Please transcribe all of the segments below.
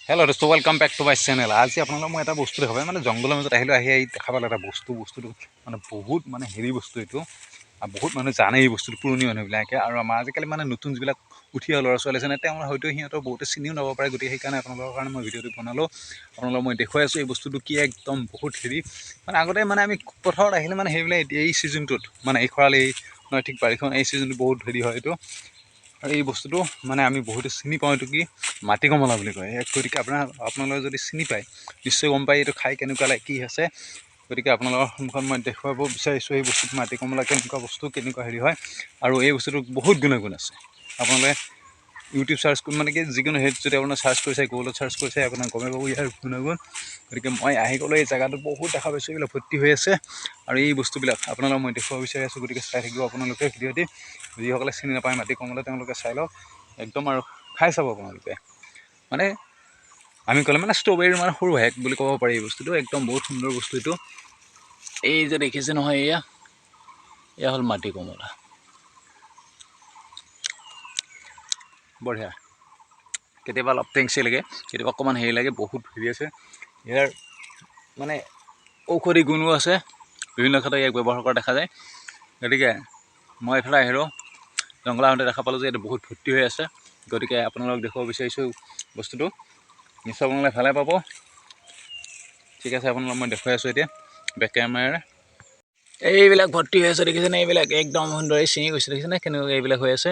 Hello' দোস্ত welcome back to my channel. আজি আপোনালোকক মই এটা বস্তু দেখাব মানে জংঘলৰ মাজত আহিলোঁ আহি দেখা পালোঁ এটা বস্তুটো মানে বহুত মানে হেৰি বস্তু এইটো আৰু বহুত মানুহ জানে এই বস্তুটো পুৰণি মানুহবিলাকে আৰু আমাৰ আজিকালি মানে নতুন যিবিলাক উঠি অহা ল'ৰা ছোৱালী আছে তেওঁ হয়তো সিহঁতৰ বহুতে চিনিও নাপাব পাৰে। গতিকে সেইকাৰণে আপোনালোকৰ কাৰণে মই ভিডিঅ'টো বনালোঁ। আপোনালোকক মই দেখুৱাই আছোঁ এই বস্তুটো কি একদম বহুত হেৰি মানে আগতে মানে আমি পথাৰত আহিলে মানে সেইবিলাক এই ছিজনটোত মানে এই খৰালি মানে ঠিক বাৰিষা এই ছিজনটো বহুত হেৰি হয় এইটো। আৰু এই বস্তুটো মানে আমি বহুতে চিনি পাওঁ, এইটো কি মাটি কমলা বুলি কয়। গতিকে আপোনালোকে যদি চিনি পায় নিশ্চয় গম পায় এইটো খাই কেনেকুৱা লাগে কি আছে। গতিকে আপোনালোকৰ সন্মুখত মই দেখুৱাব বিচাৰিছোঁ এই বস্তুটো মাটি কমলা কেনেকুৱা বস্তু, কেনেকুৱা হেৰি হয় আৰু এই বস্তুটো বহুত গুণাগুণ আছে। আপোনালোকে ইউটিউব চাৰ্চ কৰি মানে কি যিকোনো হেৰিত যদি আপোনাৰ চাৰ্চ কৰিছে, গুগলত চাৰ্চ কৰিছে, আপোনাৰ গমে পাব ইয়াৰ গুণাগুণ। গতিকে মই আহি গ'লোঁ এই জেগাটো বহুত দেখা পাইছোঁ এইবিলাক ভৰ্তি হৈ আছে আৰু এই বস্তুবিলাক আপোনালোকক মই দেখুৱাব বিচাৰি আছোঁ। গতিকে চাই থাকিব আপোনালোকে ভিডিঅ'টি। যিসকলে চিনি নাপায় মাটি কমলা তেওঁলোকে চাই লওক একদম আৰু খাই চাব আপোনালোকে। মানে আমি ক'লে মানে ষ্ট্ৰবেৰীৰ মানে সৰু হেক বুলি ক'ব পাৰি এই বস্তুটো। একদম বহুত সুন্দৰ বস্তু এইটো। এই যে দেখিছে নহয় এয়া হ'ল মাটি কমলা। বঢ়িয়া। কেতিয়াবা অলপ টেংচি লাগে, কেতিয়াবা অকণমান হেৰি লাগে, বহুত হেৰি আছে ইয়াৰ মানে ঔষধি গুণো আছে, বিভিন্ন ক্ষেত্ৰত ইয়াক ব্যৱহাৰ কৰা দেখা যায়। গতিকে মই এইফালে আহিলোঁ জংঘল আহোঁতে দেখা পালোঁ যে এইটো বহুত ভৰ্তি হৈ আছে। গতিকে আপোনালোকক দেখুৱাব বিচাৰিছোঁ বস্তুটো। নিশ্চয় আপোনালোকে ভালে পাব। ঠিক আছে, আপোনালোকক মই দেখুৱাই আছোঁ এতিয়া বেক কেমেৰাৰে। এইবিলাক ভৰ্তি হৈ আছে দেখিছেনে, এইবিলাক একদম সুন্দৰ। এই ছিঙি গৈছে দেখিছেনে কেনেকুৱা এইবিলাক হৈ আছে,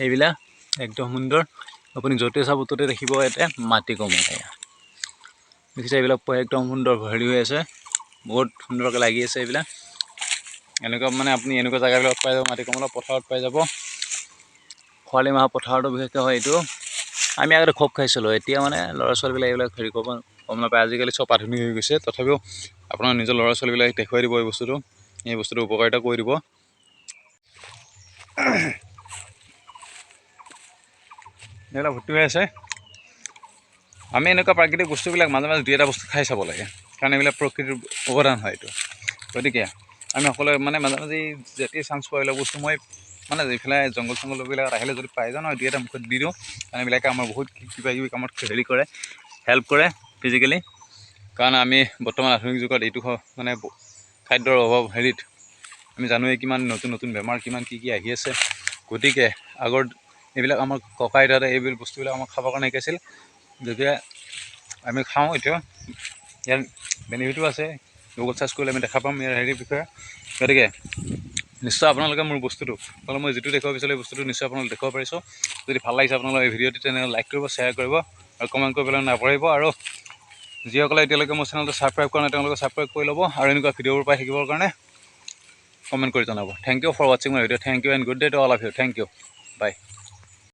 এইবিলাক একদম সুন্দৰ। আপুনি য'তে চাব ত'তে দেখিব ইয়াতে মাটি কমলা। দেখিছে এইবিলাক একদম সুন্দৰ হেৰি হৈ আছে, বহুত সুন্দৰকৈ লাগি আছে এইবিলাক। এনেকুৱা মানে আপুনি এনেকুৱা জেগাবিলাকত পাই যাব মাটি কমলা, পথাৰত পাই যাব। খৰালি মাহৰ পথাৰতো বিশেষকৈ হয় এইটো। আমি আগতে খুব খাইছিলোঁ, এতিয়া মানে ল'ৰা ছোৱালীবিলাক এইবিলাক হেৰি কৰিব গম নাপায়। আজিকালি চব আধুনিক হৈ গৈছে। তথাপিও আপোনাৰ নিজৰ ল'ৰা ছোৱালীবিলাক দেখুৱাই দিব এই বস্তুটো উপকাৰিতা কৰি দিব। এইবিলাক ভৰ্তি হৈ আছে। আমি এনেকুৱা প্ৰাকৃতিক বস্তুবিলাক মাজে মাজে দুই এটা বস্তু খাই চাব লাগে, কাৰণ এইবিলাক প্ৰকৃতিৰ অৱদান হয় এইটো। গতিকে আমি সকলোৱে মানে মাজে মাজে যেতিয়াই চান্স পোৱা এইবিলাক বস্তু মই মানে যিফালে জংঘল চংঘলবিলাকত আহিলে যদি পাই যাওঁ দুই এটা মুখত দি দিওঁ। কাৰণ এইবিলাকে আমাৰ বহুত কিবা কিবি কামত হেৰি কৰে, হেল্প কৰে ফিজিকেলি। কাৰণ আমি বৰ্তমান আধুনিক যুগত এইটো মানে খাদ্যৰ অভাৱ হেৰিত আমি জানোৱেই কিমান নতুন নতুন বেমাৰ কিমান কি কি আহি আছে। গতিকে আগৰ এইবিলাক আমাৰ ককা আইতাহঁতে এইবিলাক বস্তুবিলাক আমাক খাবৰ কাৰণে শিকাইছিল। যেতিয়া আমি খাওঁ এতিয়া ইয়াৰ বেনিফিটো আছে। গুগল চাৰ্চ কৰিলে আমি দেখা পাম ইয়াৰ হেৰিৰ বিষয়ে। গতিকে নিশ্চয় আপোনালোকে মোৰ বস্তুটো মই যিটো দেখুৱাব বিচাৰিছোঁ এই বস্তুটো নিশ্চয় আপোনালোকে দেখুৱাব পাৰিছোঁ। যদি ভাল লাগিছে আপোনালোকে এই ভিডিঅ'টো তেনেহ'লে লাইক কৰিব, শ্বেয়াৰ কৰিব আৰু কমেণ্ট কৰিবলৈ নাপাহৰিব। আৰু যিসকলে এতিয়ালৈকে মোৰ চেনেলটো ছাবস্ক্ৰাইব কৰা নাই তেওঁলোকে ছাবস্ক্ৰাইব কৰি ল'ব আৰু এনেকুৱা ভিডিঅ'বোৰ পাই থাকিবৰ কাৰণে কমেণ্ট কৰি জনাব। থেংক ইউ ফৰ ৱাচিং my video'. Thank you and good day to all of you. Thank you, by.